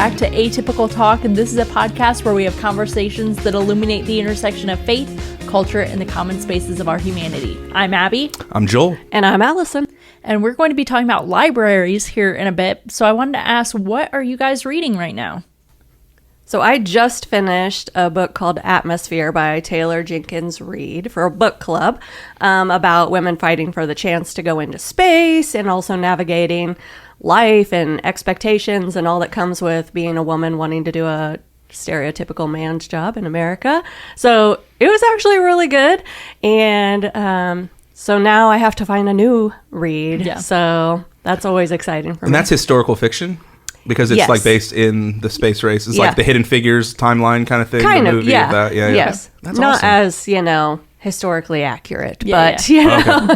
back to Atypical Talk, and this is a podcast where we have conversations that illuminate the intersection of faith, culture, and the common spaces of our humanity. I'm Abby. I'm Joel. And I'm Allison. And we're going to be talking about libraries here in a bit. So I wanted to ask, what are you guys reading right now? So I just finished a book called Atmosphere by Taylor Jenkins Reid for a book club about women fighting for the chance to go into space and also navigating life and expectations and all that comes with being a woman wanting to do a stereotypical man's job in America. So it was actually really good. And so now I have to find a new read. Yeah. So that's always exciting for me. And that's historical fiction? Because it's like based in the space race. It's like the Hidden Figures timeline kind of thing. Kind the of, movie yeah. Of that. Yeah. Yes. That's not awesome. as, historically accurate, Yeah, but, you know.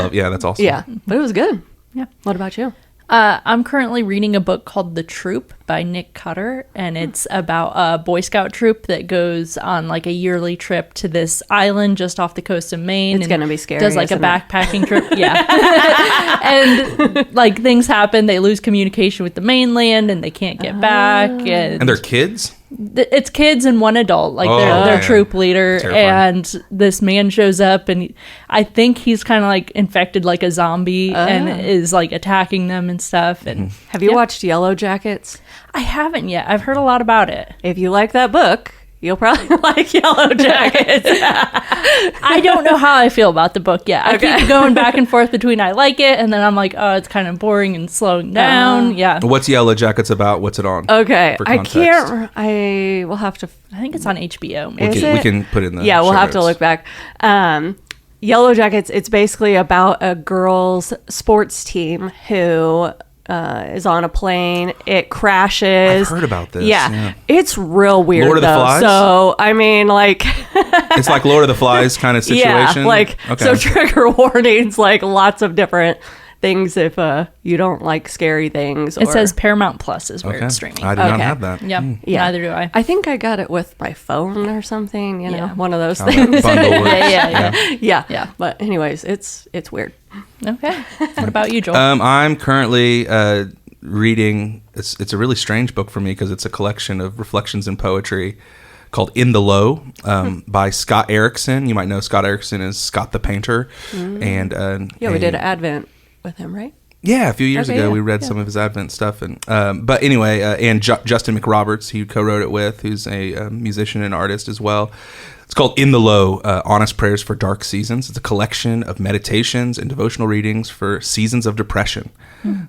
Okay. That's awesome. Yeah, but it was good. Yeah. What about you? I'm currently reading a book called The Troop by Nick Cutter, and it's about a Boy Scout troop that goes on like a yearly trip to this island just off the coast of Maine. It's going to be scary. Does like a backpacking trip. Yeah. And like things happen. They lose communication with the mainland and they can't get back. And they're kids? It's kids and one adult, like their troop leader. Terrifying. And this man shows up and I think he's kind of like infected like a zombie and is like attacking them and stuff. And have you watched Yellow Jackets? I haven't yet. I've heard a lot about it. If you like that book, you'll probably like Yellow Jackets. I don't know how I feel about the book yet. I keep going back and forth between I like it and then I'm like, oh, it's kind of boring and slowing down. Yeah. What's Yellow Jackets about? What's it on? Okay. For I context? can't. I will have to. I think it's on HBO. We can put it in the Yeah, we'll show have to notes. look back. Yellow Jackets, it's basically about a girls' sports team who is on a plane. It crashes. I've heard about this. Yeah. It's real weird, Lord of the though. Flies? So, I mean, like... It's like Lord of the Flies kind of situation? Yeah, like, so trigger warnings, like lots of different things if you don't like scary things. It says Paramount Plus is where it's streaming. I do not have that. Yep. Yeah. Neither do I. I think I got it with my phone or something, you know, one of those How things. that bundle works. Yeah. But anyways, it's weird. Okay. What about you, Joel? I'm currently reading, it's a really strange book for me because it's a collection of reflections and poetry called In the Low by Scott Erickson. You might know Scott Erickson as Scott the Painter. And we did Advent with him, right? Yeah, a few years ago we read some of his Advent stuff. And but anyway, and Justin McRoberts, he co-wrote it with, who's a musician and artist as well. It's called In the Low, Honest Prayers for Dark Seasons. It's a collection of meditations and devotional readings for seasons of depression.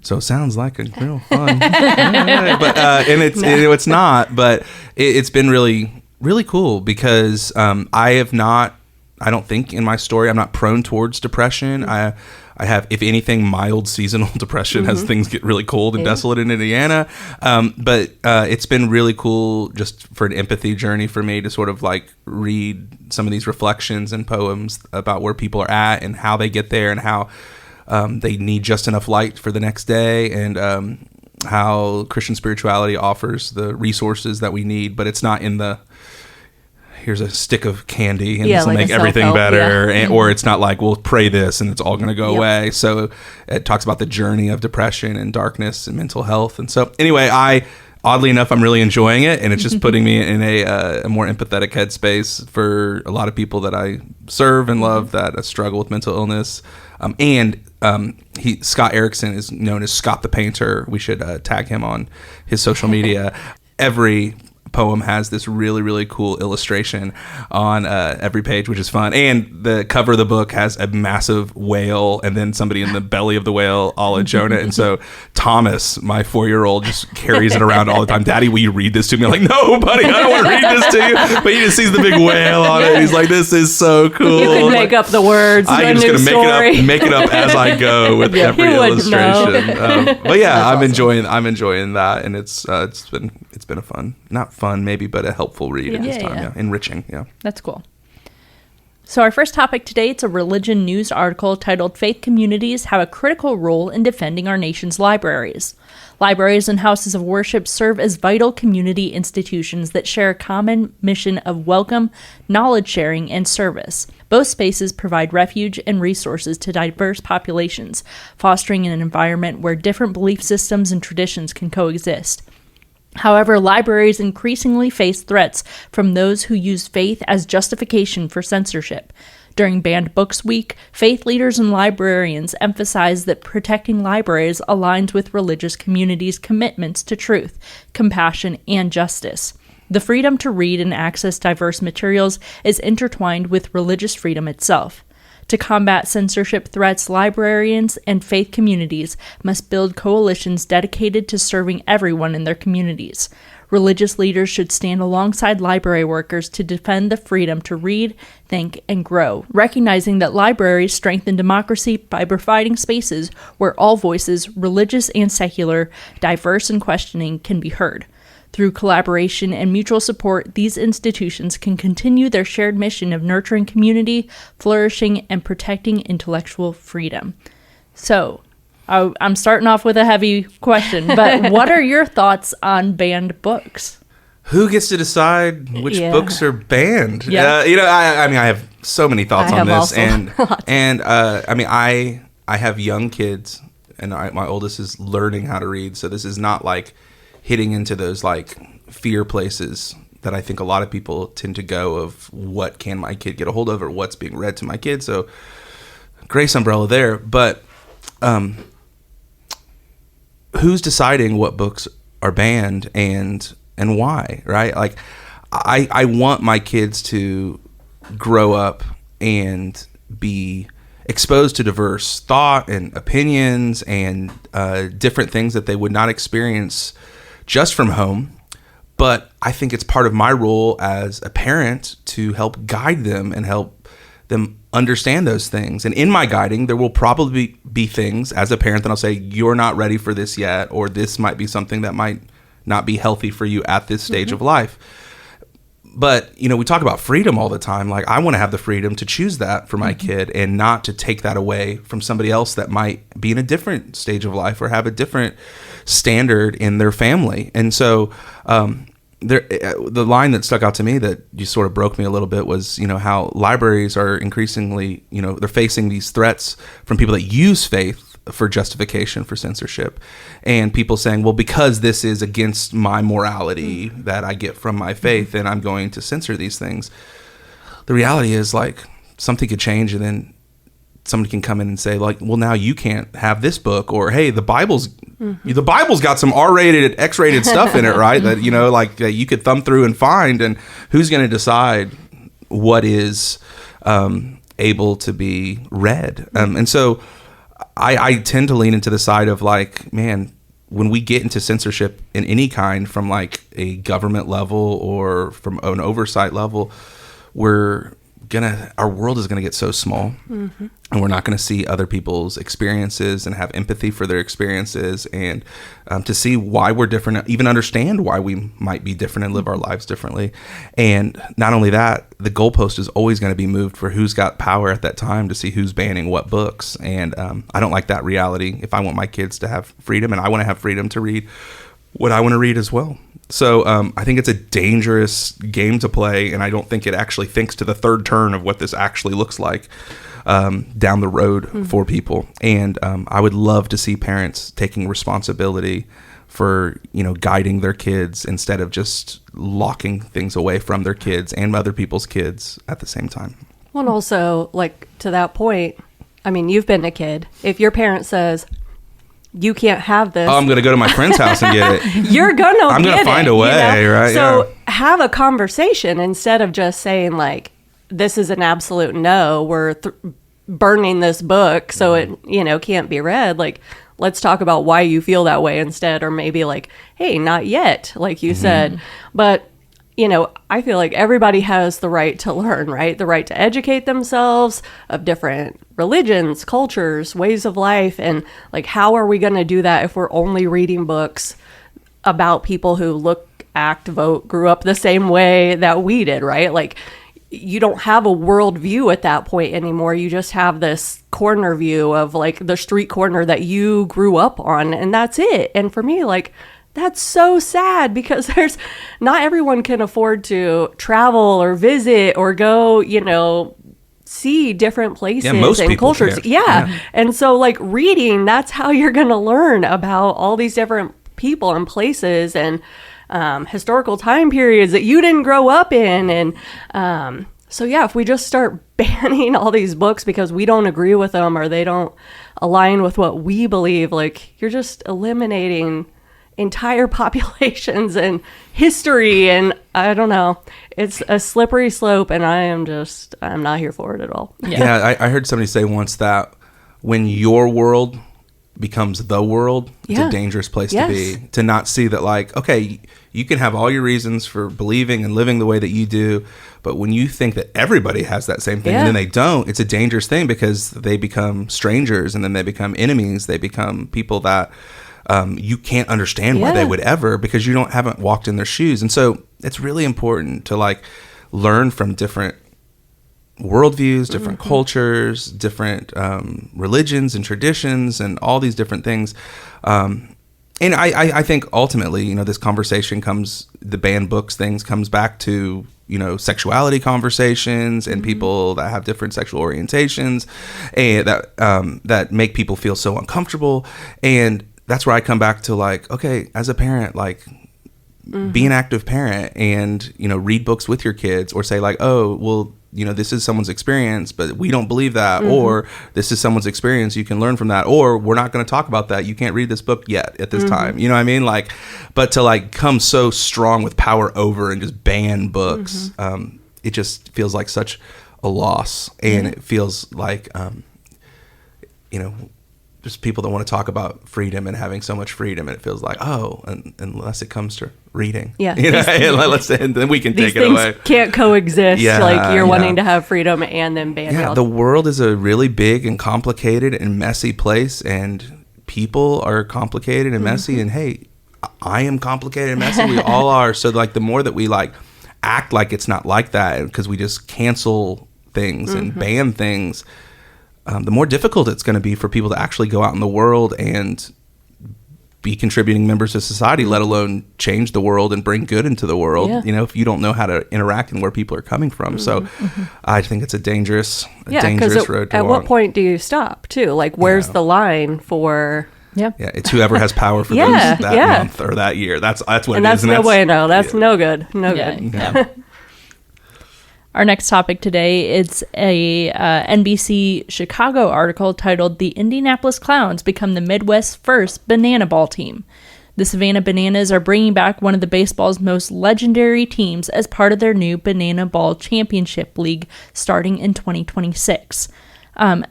So it sounds like a real fun. But and it's not, but it's been really cool because I don't think in my story I'm not prone towards depression. I have, if anything, mild seasonal depression as things get really cold and desolate in Indiana. But it's been really cool just for an empathy journey for me to sort of like read some of these reflections and poems about where people are at and how they get there and how they need just enough light for the next day and how Christian spirituality offers the resources that we need, but it's not in the here's a stick of candy and this will make everything better. Or it's not like, we'll pray this and it's all going to go away. So it talks about the journey of depression and darkness and mental health. And so anyway, oddly enough, I'm really enjoying it. And it's just putting me in a more empathetic headspace for a lot of people that I serve and love that struggle with mental illness. Scott Erickson is known as Scott the Painter. We should tag him on his social media. Every poem has this really, really cool illustration on every page, which is fun. And the cover of the book has a massive whale and then somebody in the belly of the whale, a la Jonah. And so Thomas, my 4-year-old, just carries it around all the time. Daddy, will you read this to me? I'm like, no, buddy, I don't want to read this to you. But he just sees the big whale on it. He's like, this is so cool. You can make up the words. I'm just going to make it up as I go with every illustration. But yeah, I'm enjoying that. And it's been a fun, not fun maybe, but a helpful read at this time. Yeah. Enriching. Yeah. That's cool. So our first topic today, it's a religion news article titled Faith Communities Have a Critical Role in Defending Our Nation's Libraries. Libraries and houses of worship serve as vital community institutions that share a common mission of welcome, knowledge sharing, and service. Both spaces provide refuge and resources to diverse populations, fostering an environment where different belief systems and traditions can coexist. However, libraries increasingly face threats from those who use faith as justification for censorship. During Banned Books Week, faith leaders and librarians emphasized that protecting libraries aligns with religious communities' commitments to truth, compassion, and justice. The freedom to read and access diverse materials is intertwined with religious freedom itself. To combat censorship threats, librarians and faith communities must build coalitions dedicated to serving everyone in their communities. Religious leaders should stand alongside library workers to defend the freedom to read, think, and grow, recognizing that libraries strengthen democracy by providing spaces where all voices, religious and secular, diverse and questioning, can be heard. Through collaboration and mutual support, these institutions can continue their shared mission of nurturing community, flourishing, and protecting intellectual freedom. So, I'm starting off with a heavy question, but what are your thoughts on banned books? Who gets to decide which books are banned? Yeah. I mean, I have so many thoughts on this, also and I mean, I have young kids, and my oldest is learning how to read, so this is not like hitting into those like fear places that I think a lot of people tend to go of what can my kid get a hold of or what's being read to my kid. So grace umbrella there, but who's deciding what books are banned and why, right? Like I want my kids to grow up and be exposed to diverse thought and opinions and different things that they would not experience just from home. But I think it's part of my role as a parent to help guide them and help them understand those things. And in my guiding, there will probably be things as a parent that I'll say, you're not ready for this yet, or this might be something that might not be healthy for you at this stage of life. But, we talk about freedom all the time. Like, I want to have the freedom to choose that for my kid and not to take that away from somebody else that might be in a different stage of life or have a different standard in their family. And so the line that stuck out to me that just sort of broke me a little bit was, how libraries are increasingly, they're facing these threats from people that use faith for justification for censorship, and people saying, well, because this is against my morality that I get from my faith, and I'm going to censor these things. The reality is, like, something could change, and then somebody can come in and say, like, well, now you can't have this book, or hey, the Bible's got some R-rated, X-rated stuff in it, right? That that you could thumb through and find, and who's going to decide what is able to be read? And so I tend to lean into the side of, like, man, when we get into censorship in any kind, from like a government level or from an oversight level, our world is gonna get so small, and we're not gonna see other people's experiences and have empathy for their experiences, and to see why we're different, even understand why we might be different and live our lives differently. And not only that, the goalpost is always going to be moved for who's got power at that time to see who's banning what books. And I don't like that reality. If I want my kids to have freedom, and I want to have freedom to read what I want to read as well. So I think it's a dangerous game to play, and I don't think it actually thinks to the third turn of what this actually looks like down the road for people. And I would love to see parents taking responsibility for, guiding their kids instead of just locking things away from their kids and other people's kids at the same time. Well, and also, like, to that point, I mean, you've been a kid. If your parent says, you can't have this. Oh, I'm going to go to my friend's house and get it. You're going to I'm going to find a way, right? So have a conversation instead of just saying, like, this is an absolute no. We're burning this book so it, can't be read. Like, let's talk about why you feel that way instead. Or maybe like, hey, not yet, like you said. But, I feel like everybody has the right to learn, right? The right to educate themselves of different religions, cultures, ways of life. And like, how are we going to do that if we're only reading books about people who look, act, vote, grew up the same way that we did, right? Like, you don't have a world view at that point anymore. You just have this corner view of like the street corner that you grew up on, and that's it. And for me, like, that's so sad because not everyone can afford to travel or visit or go, you know, see different places and cultures. Yeah. And so like reading, that's how you're going to learn about all these different people and places and historical time periods that you didn't grow up in. And so, yeah, if we just start banning all these books because we don't agree with them or they don't align with what we believe, like, you're just eliminating entire populations and history. And I don't know, it's a slippery slope, and I'm not here for it at all. Yeah, I heard somebody say once that when your world becomes the world, it's a dangerous place to be. To not see that, like, okay, you can have all your reasons for believing and living the way that you do, but when you think that everybody has that same thing and then they don't, it's a dangerous thing because they become strangers, and then they become enemies. They become people that you can't understand why they would ever, because you haven't walked in their shoes. And so it's really important to like learn from different worldviews, different cultures, different religions and traditions, and all these different things. And I think ultimately, you know, this conversation the banned books things comes back to, you know, sexuality conversations and people that have different sexual orientations and that make people feel so uncomfortable. And that's where I come back to, like, okay, as a parent, like, be an active parent and, you know, read books with your kids, or say like, oh, well, you know, this is someone's experience, but we don't believe that, or this is someone's experience, you can learn from that, or we're not going to talk about that. You can't read this book yet at this time. You know what I mean? Like, but to like come so strong with power over and just ban books, it just feels like such a loss. And it feels like, you know, just people that want to talk about freedom and having so much freedom, and it feels like, oh, unless it comes to reading, you know, and then we can take it away. Can't coexist. Like you're wanting to have freedom and then ban it. The world is a really big and complicated and messy place, and people are complicated and messy. And hey, I am complicated and messy. We all are. So like the more that we like act like it's not like that, because we just cancel things and ban things, the more difficult it's going to be for people to actually go out in the world and be contributing members of society, let alone change the world and bring good into the world, you know, if you don't know how to interact and where people are coming from. So I think it's a dangerous road to at walk. what point do you stop too? Like, where's the line for... Yeah, it's whoever has power for that month or that year. That's what and it is. And that's no bueno. That's no good. No good. Yeah. Our next topic today, it's a NBC Chicago article titled "The Indianapolis Clowns Become the Midwest's First Banana Ball Team." The Savannah Bananas are bringing back one of the baseball's most legendary teams as part of their new Banana Ball Championship League starting in 2026.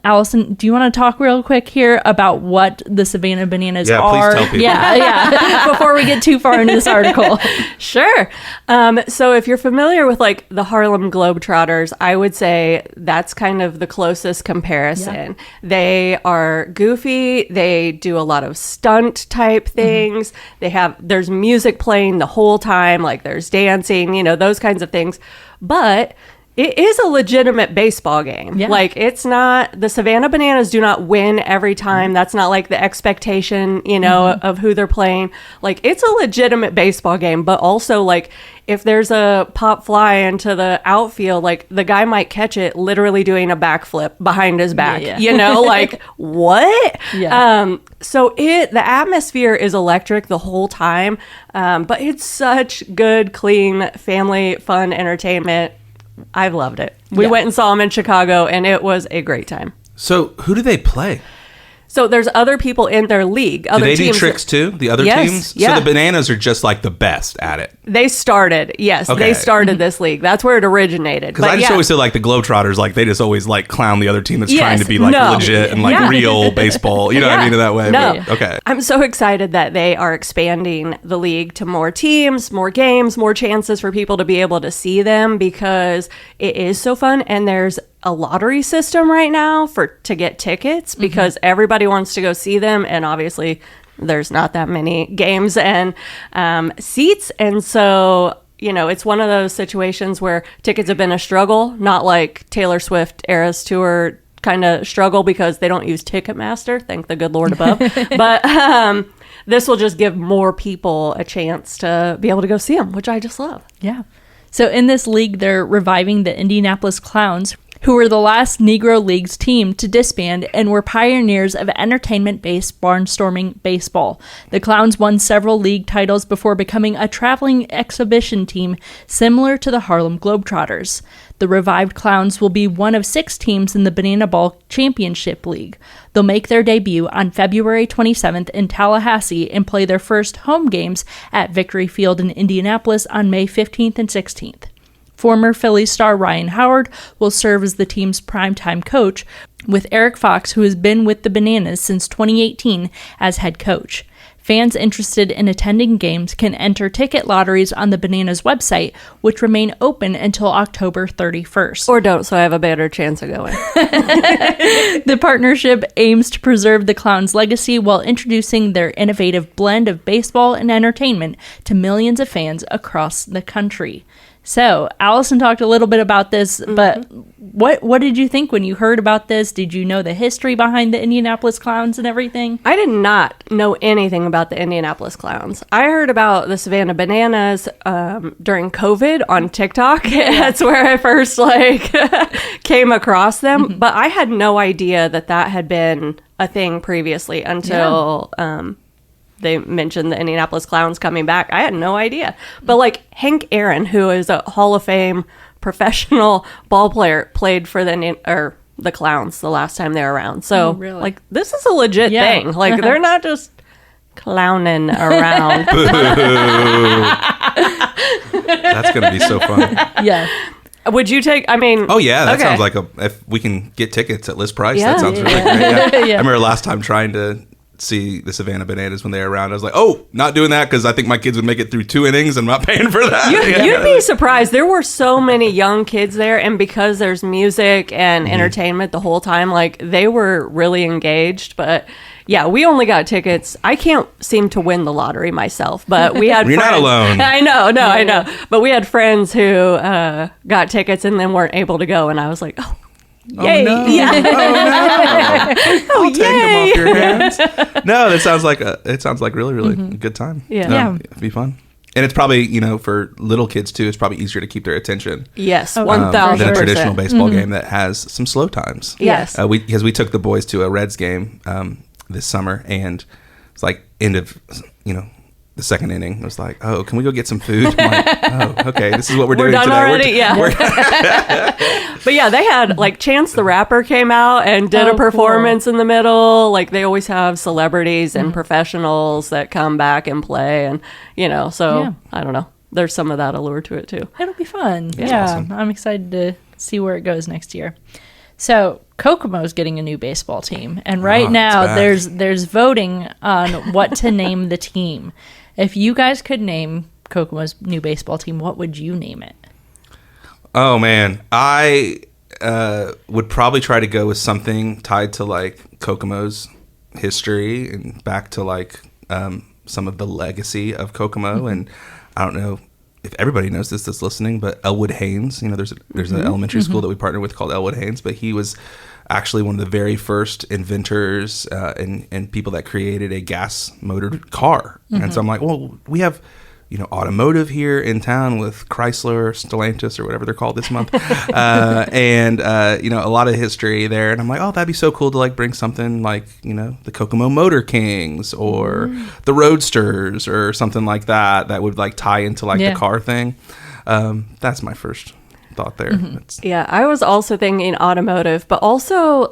Allison, do you want to talk real quick here about what the Savannah Bananas are? Please tell people. Yeah. Before we get too far into this article. Sure. So if you're familiar with like the Harlem Globetrotters, I would say that's kind of the closest comparison. Yeah. They are goofy. They do a lot of stunt type things. There's music playing the whole time. Like there's dancing, you know, those kinds of things. But it is a legitimate baseball game. Yeah. Like, it's not, the Savannah Bananas do not win every time. That's not like the expectation, you know, of who they're playing. Like, it's a legitimate baseball game, but also, like, if there's a pop fly into the outfield, like, the guy might catch it literally doing a backflip behind his back, you know, like, what? Yeah. So the atmosphere is electric the whole time, but it's such good, clean, family, fun entertainment. I've loved it. We went and saw them in Chicago, and it was a great time. So who do they play? So there's other people in their league. Do they do tricks too? The other teams? Yeah. So the Bananas are just like the best at it. They started, yes. Okay. They started this league. That's where it originated. Because I just always feel like the Globetrotters, like they just always like clown the other team that's trying to be like legit and like real baseball. You know what I mean in that way? No. But, okay. I'm so excited that they are expanding the league to more teams, more games, more chances for people to be able to see them, because it is so fun. And there's a lottery system right now to get tickets, because everybody wants to go see them, and obviously there's not that many games and seats, and so it's one of those situations where tickets have been a struggle, not like Taylor Swift Eras Tour kind of struggle because they don't use Ticketmaster, thank the good Lord above. But this will just give more people a chance to be able to go see them, which I just love. Yeah. So in this league, they're reviving the Indianapolis Clowns, who were the last Negro Leagues team to disband and were pioneers of entertainment-based barnstorming baseball. The Clowns won several league titles before becoming a traveling exhibition team similar to the Harlem Globetrotters. The revived Clowns will be one of 6 teams in the Banana Ball Championship League. They'll make their debut on February 27th in Tallahassee and play their first home games at Victory Field in Indianapolis on May 15th and 16th. Former Phillies star Ryan Howard will serve as the team's primetime coach, with Eric Fox, who has been with the Bananas since 2018, as head coach. Fans interested in attending games can enter ticket lotteries on the Bananas website, which remain open until October 31st. Or don't, so I have a better chance of going. The partnership aims to preserve the Clowns' legacy while introducing their innovative blend of baseball and entertainment to millions of fans across the country. So, Allison talked a little bit about this, but what did you think when you heard about this? Did you know the history behind the Indianapolis Clowns and everything? I did not know anything about the Indianapolis Clowns. I heard about the Savannah Bananas during COVID on TikTok. That's where I first came across them. But I had no idea that had been a thing previously until they mentioned the Indianapolis Clowns coming back. I had no idea. But Hank Aaron, who is a Hall of Fame professional ball player, played for the Clowns the last time they were around. So really? This is a legit thing. They're not just clowning around. That's going to be so fun. Yeah. Would you take, Oh, yeah. That okay. sounds like if we can get tickets at list price, Yeah. that sounds really great. Yeah. Yeah. I remember last time trying to see the Savannah Bananas when they were around. I was like, oh, not doing that because I think my kids would make it through 2 innings. I'm not paying for that. You'd be surprised. There were so many young kids there, and because there's music and entertainment the whole time, they were really engaged. But yeah, we only got tickets. I can't seem to win the lottery myself, but we had You're friends. not alone. I know. But we had friends who got tickets and then weren't able to go, and I was like, oh. Yay. Oh, no. Yeah. Oh, no. I'll take them off your hands. No, it sounds like really, really a good time. Yeah. No, Yeah. it'd be fun. And it's probably, for little kids too, it's probably easier to keep their attention. Yes, Oh, 1,000%. Than a traditional baseball game that has some slow times. Yes. Because we took the boys to a Reds game this summer, and it's end of, the second inning. It was like, oh, can we go get some food? I'm like, oh, okay, this is what we're doing done today. already? But yeah, they had Chance the Rapper came out and did a performance in the middle. They always have celebrities and professionals that come back and play, and so I don't know. There's some of that allure to it too. It'll be fun. That's Yeah. awesome. I'm excited to see where it goes next year. So Kokomo's getting a new baseball team, and right it's now back. there's voting on what to name the team. If you guys could name Kokomo's new baseball team, what would you name it? Oh man, I would probably try to go with something tied to Kokomo's history and back to some of the legacy of Kokomo. And I don't know if everybody knows this that's listening, but Elwood Haynes, there's an elementary school that we partner with called Elwood Haynes, but he was actually one of the very first inventors and people that created a gas motored car. And so I'm like, well, we have automotive here in town with Chrysler, Stellantis, or whatever they're called this month, and a lot of history there. And I'm like, oh, that'd be so cool to bring something the Kokomo Motor Kings or the Roadsters or something like that would tie into the car thing. That's my first thought there. Yeah, I was also thinking automotive, but also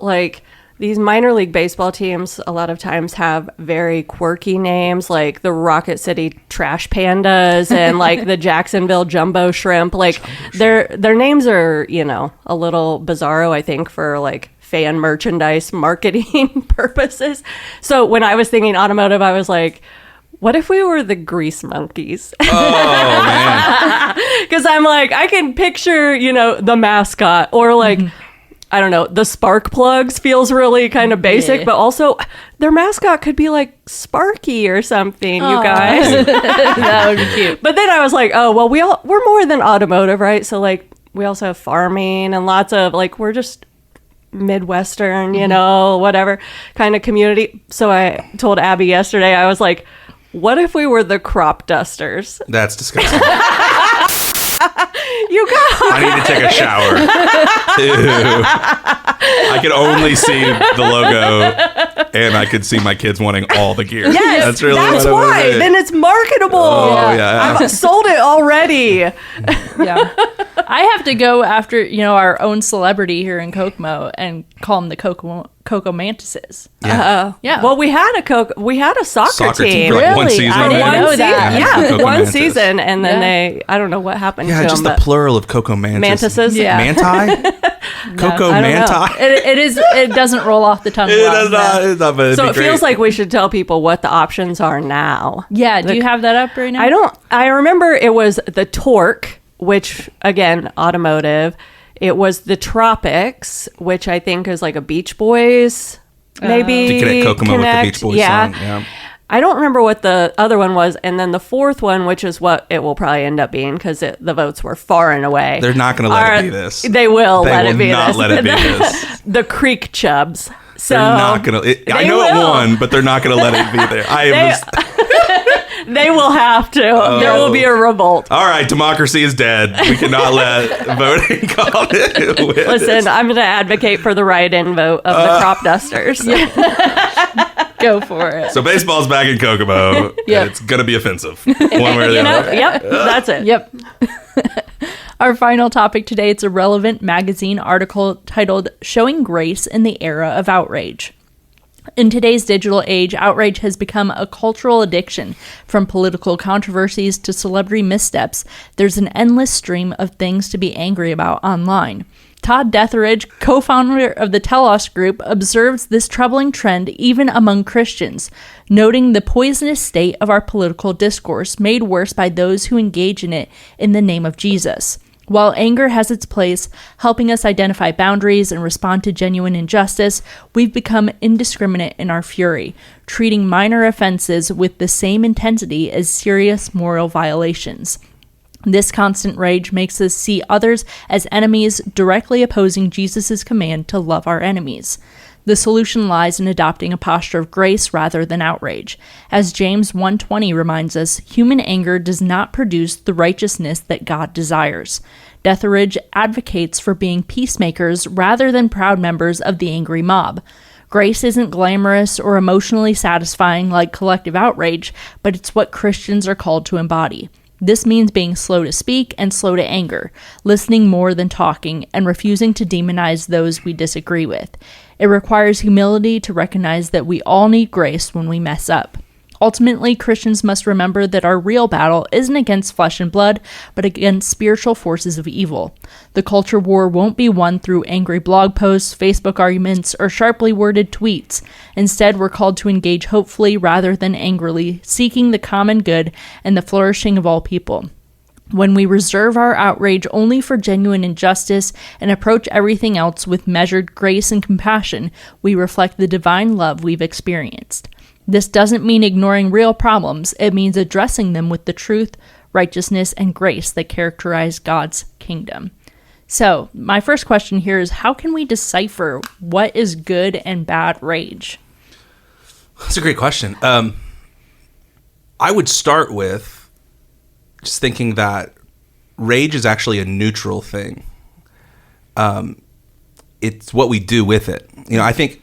these minor league baseball teams a lot of times have very quirky names, like the Rocket City Trash Pandas and the Jacksonville Jumbo Shrimp. Their names are, a little bizarro, I think, for fan merchandise marketing purposes. So when I was thinking automotive, I was like, what if we were the Grease Monkeys? Oh, man. Because I'm I can picture, the mascot or I don't know, the spark plugs feels really kind of basic, but also their mascot could be like Sparky or something, you guys. That would be cute. But then I was like, oh, well, we're more than automotive, right? So like we also have farming and lots of like, we're just Midwestern, you know, whatever kind of community. So I told Abby yesterday, I was like, what if we were the crop dusters? That's disgusting. You guys. I need to take a shower. Ew. I could only see the logo, and I could see my kids wanting all the gear. Yes, that's really that's what why. it is. Then it's marketable. Oh, yeah. I've sold it already. Yeah. I have to go after, our own celebrity here in Kokomo and call them the Coco Mantises. Yeah. Yeah. Well, we had a soccer team. for like one Really? season. I didn't know that. Yeah, Coco one Mantis. season, and then Yeah. I don't know what happened Yeah, to just them. the plural of Coco Mantis. Mantises? Yeah. Manti? Coco I don't know. Manti? It doesn't roll off the tongue. It well, does not. It's not, but it'd So be it feels great. like we should tell people what the options are now. Yeah. Do you have that up right now? I remember it was the Torque, which again, automotive. It was the Tropics, which I think is like a Beach Boys, maybe. To connect Kokomo with the Beach Boys yeah. song. Yeah. I don't remember what the other one was. And then the fourth one, which is what it will probably end up being because the votes were far and away. They're not going to let it be this. They will They let will it be not this. let it be this. The Creek Chubs. So They're not going to. I they know it will. won, but they're not going to let it be there. They will have to. There will be a revolt. All right, democracy is dead. We cannot let voting call it win. Listen, I'm going to advocate for the write-in vote of the crop dusters. Go for it. So baseball's back in Kokomo. Yep. And it's going to be offensive. One way or the other. Yep, that's it. Yep. Our final topic today, it's a Relevant magazine article titled Showing Grace in the Era of Outrage. In today's digital age, outrage has become a cultural addiction. From political controversies to celebrity missteps, there's an endless stream of things to be angry about online. Todd Detheridge, co-founder of the Telos Group, observes this troubling trend even among Christians, noting the poisonous state of our political discourse made worse by those who engage in it in the name of Jesus. While anger has its place, helping us identify boundaries and respond to genuine injustice, we've become indiscriminate in our fury, treating minor offenses with the same intensity as serious moral violations. This constant rage makes us see others as enemies, directly opposing Jesus' command to love our enemies. The solution lies in adopting a posture of grace rather than outrage. As James 1:20 reminds us, human anger does not produce the righteousness that God desires. Detheridge advocates for being peacemakers rather than proud members of the angry mob. Grace isn't glamorous or emotionally satisfying like collective outrage, but it's what Christians are called to embody. This means being slow to speak and slow to anger, listening more than talking, and refusing to demonize those we disagree with. It requires humility to recognize that we all need grace when we mess up. Ultimately, Christians must remember that our real battle isn't against flesh and blood, but against spiritual forces of evil. The culture war won't be won through angry blog posts, Facebook arguments, or sharply worded tweets. Instead, we're called to engage hopefully rather than angrily, seeking the common good and the flourishing of all people. When we reserve our outrage only for genuine injustice and approach everything else with measured grace and compassion, we reflect the divine love we've experienced. This doesn't mean ignoring real problems. It means addressing them with the truth, righteousness, and grace that characterize God's kingdom. So, my first question here is, how can we decipher what is good and bad rage? That's a great question. I would start with just thinking that rage is actually a neutral thing. It's what we do with it. I think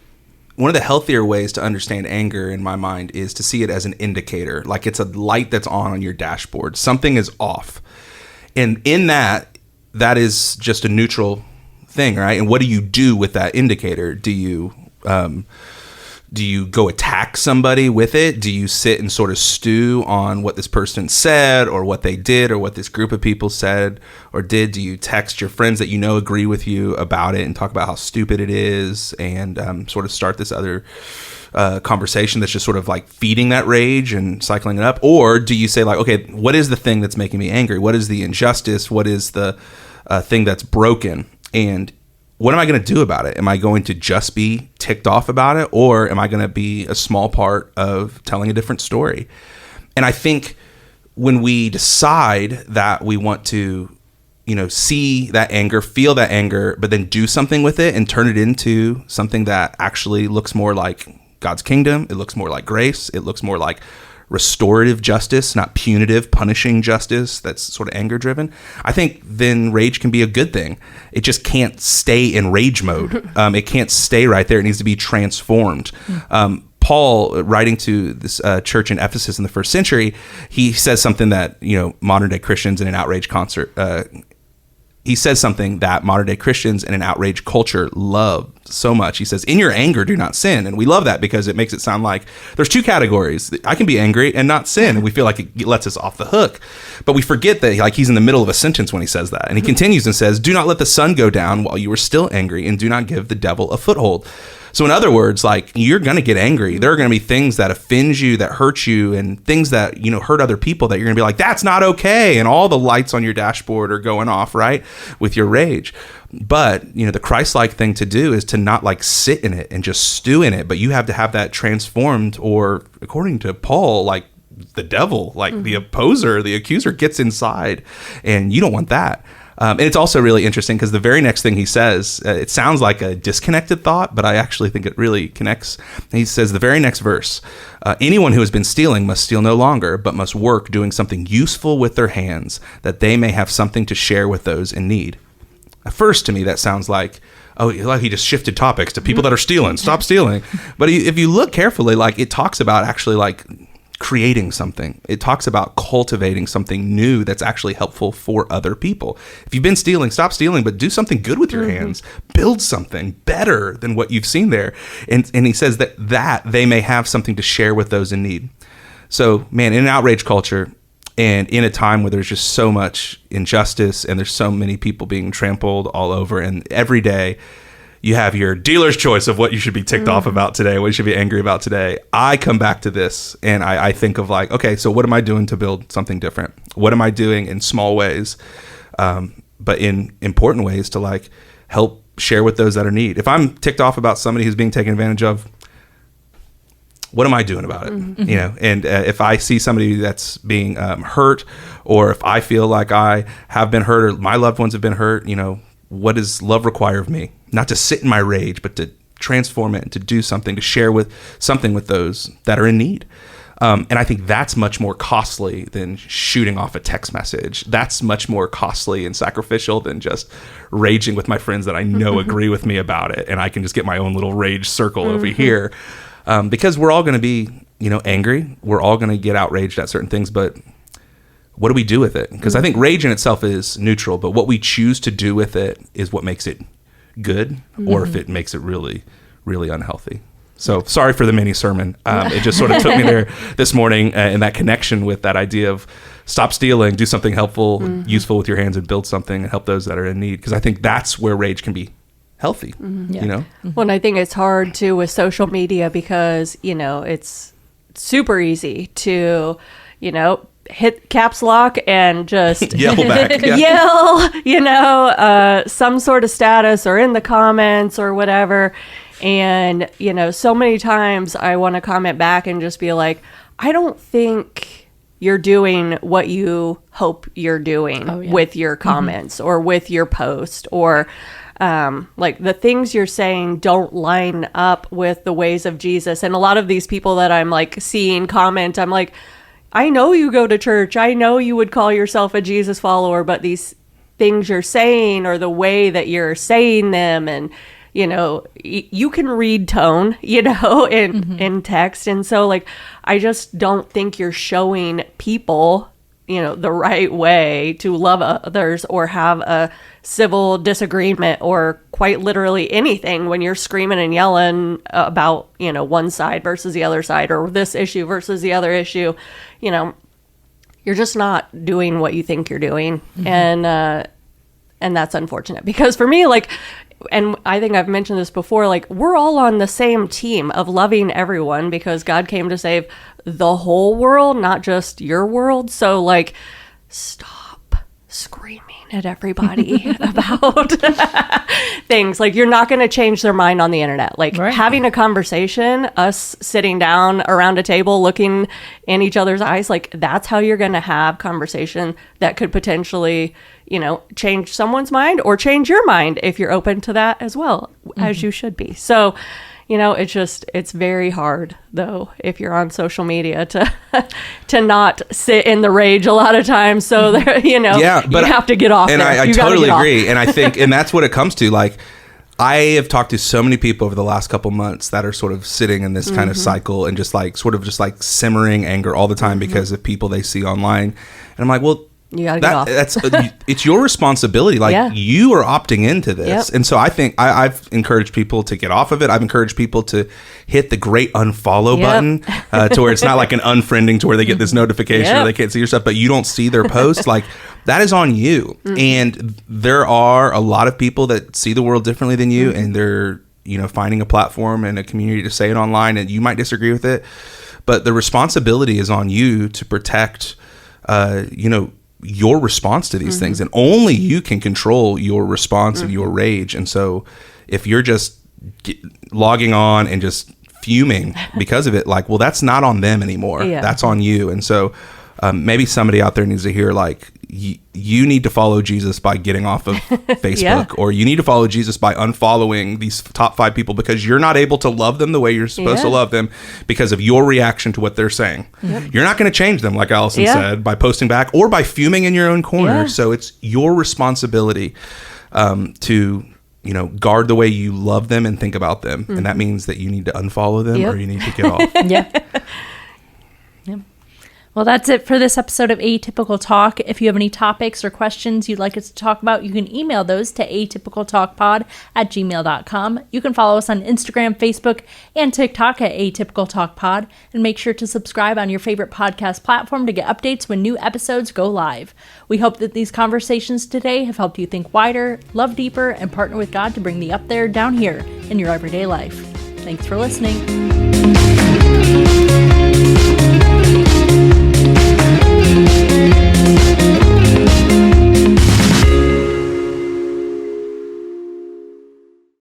one of the healthier ways to understand anger in my mind is to see it as an indicator, like it's a light that's on your dashboard. Something is off. And in that is just a neutral thing, right? And what do you do with that indicator? Do you go attack somebody with it? Do you sit and sort of stew on what this person said or what they did or what this group of people said or did? Do you text your friends that agree with you about it and talk about how stupid it is and sort of start this other conversation that's just sort of like feeding that rage and cycling it up? Or do you say like, okay, what is the thing that's making me angry? What is the injustice? What is the thing that's broken? And what am I going to do about it? Am I going to just be ticked off about it, or am I going to be a small part of telling a different story? And I think when we decide that we want to, see that anger, feel that anger, but then do something with it and turn it into something that actually looks more like God's kingdom, it looks more like grace, it looks more like restorative justice, not punitive, punishing justice that's sort of anger driven, I think then rage can be a good thing. It just can't stay in rage mode. It can't stay right there. It needs to be transformed. Paul, writing to this church in Ephesus in the first century, he says something that, modern day Christians in an outrage concert, he says something that modern day Christians in an outrage culture love so much. He says, in your anger, do not sin. And we love that because it makes it sound like there's two categories. I can be angry and not sin. And we feel like it lets us off the hook. But we forget that he's in the middle of a sentence when he says that. And he continues and says, do not let the sun go down while you are still angry, and do not give the devil a foothold. So in other words, you're going to get angry. There are going to be things that offend you, that hurt you, and things that, hurt other people that you're going to be like, that's not okay. And all the lights on your dashboard are going off, right, with your rage. But, the Christ-like thing to do is to not sit in it and just stew in it. But you have to have that transformed, or according to Paul, the devil, the opposer, the accuser gets inside, and you don't want that. And it's also really interesting because the very next thing he says, it sounds like a disconnected thought, but I actually think it really connects. He says, the very next verse, anyone who has been stealing must steal no longer, but must work doing something useful with their hands, that they may have something to share with those in need. At first, to me, that sounds like, he just shifted topics to people that are stealing. Stop stealing. But if you look carefully, it talks about actually creating something. It talks about cultivating something new that's actually helpful for other people. If you've been stealing, stop stealing, but do something good with your hands. Build something better than what you've seen there. And he says that they may have something to share with those in need. So, man, in an outrage culture, and in a time where there's just so much injustice and there's so many people being trampled all over, and every day you have your dealer's choice of what you should be ticked off about today, what you should be angry about today. I come back to this and I think of okay, so what am I doing to build something different? What am I doing in small ways, but in important ways to help share with those that are in need? If I'm ticked off about somebody who's being taken advantage of, what am I doing about it? And if I see somebody that's being hurt, or if I feel like I have been hurt or my loved ones have been hurt, what does love require of me? Not to sit in my rage, but to transform it and to do something, to share with those that are in need. And I think that's much more costly than shooting off a text message. That's much more costly and sacrificial than just raging with my friends that I know agree with me about it, and I can just get my own little rage circle over here. Because we're all going to be, angry. We're all going to get outraged at certain things, but what do we do with it? Because I think rage in itself is neutral, but what we choose to do with it is what makes it good, or if it makes it really, really unhealthy. So sorry for the mini sermon. It just sort of took me there this morning, and that connection with that idea of stop stealing, do something helpful, useful with your hands, and build something and help those that are in need. Because I think that's where rage can be healthy, Well, and I think it's hard too with social media because, it's super easy to, hit caps lock and just yell back, some sort of status or in the comments or whatever. And, so many times I want to comment back and just be like, I don't think you're doing what you hope you're doing with your comments or with your post, or the things you're saying don't line up with the ways of Jesus. And a lot of these people that I'm seeing comment, I'm like, I know you go to church. I know you would call yourself a Jesus follower, but these things you're saying or the way that you're saying them, and, you can read tone, in text. And so I just don't think you're showing people, the right way to love others or have a civil disagreement or quite literally anything when you're screaming and yelling about, one side versus the other side, or this issue versus the other issue. You're just not doing what you think you're doing. And that's unfortunate because for me, and I think I've mentioned this before, we're all on the same team of loving everyone because God came to save the whole world, not just your world. So stop screaming at everybody about things. Like, you're not going to change their mind on the internet. Like, having a conversation, us sitting down around a table looking in each other's eyes, like, that's how you're going to have conversation that could potentially, you know, change someone's mind or change your mind if you're open to that as well, as you should be. So, you know, it's very hard, though, if you're on social media to not sit in the rage a lot of times. So, there, you know, you have to get off and there. I totally agree. And I think, and that's what it comes to. Like, I have talked to so many people over the last couple months that are sort of sitting in this kind of cycle and just like simmering anger all the time because of people they see online. And I'm like, well, you gotta get off. It's your responsibility. Like, you are opting into this. And so I think I've encouraged people to get off of it. I've encouraged people to hit the great unfollow button to where it's not like an unfriending to where they get this notification or they can't see your stuff, but you don't see their post. Like, that is on you. And there are a lot of people that see the world differently than you, and they're, you know, finding a platform and a community to say it online, and you might disagree with it, but the responsibility is on you to protect, you know, your response to these things, and only you can control your response and your rage. And so if you're just logging on and just fuming because of it, like, well, that's not on them anymore. That's on you. And so maybe somebody out there needs to hear, like, you need to follow Jesus by getting off of Facebook, or you need to follow Jesus by unfollowing these top 5 people because you're not able to love them the way you're supposed to love them because of your reaction to what they're saying. You're not going to change them, like Allison said, by posting back or by fuming in your own corner. So it's your responsibility to, you know, guard the way you love them and think about them. And that means that you need to unfollow them or you need to get off. Well, that's it for this episode of Atypical Talk. If you have any topics or questions you'd like us to talk about, you can email those to atypicaltalkpod@gmail.com. You can follow us on Instagram, Facebook, and TikTok at Atypical Talk Pod. And make sure to subscribe on your favorite podcast platform to get updates when new episodes go live. We hope that these conversations today have helped you think wider, love deeper, and partner with God to bring the up there down here in your everyday life. Thanks for listening.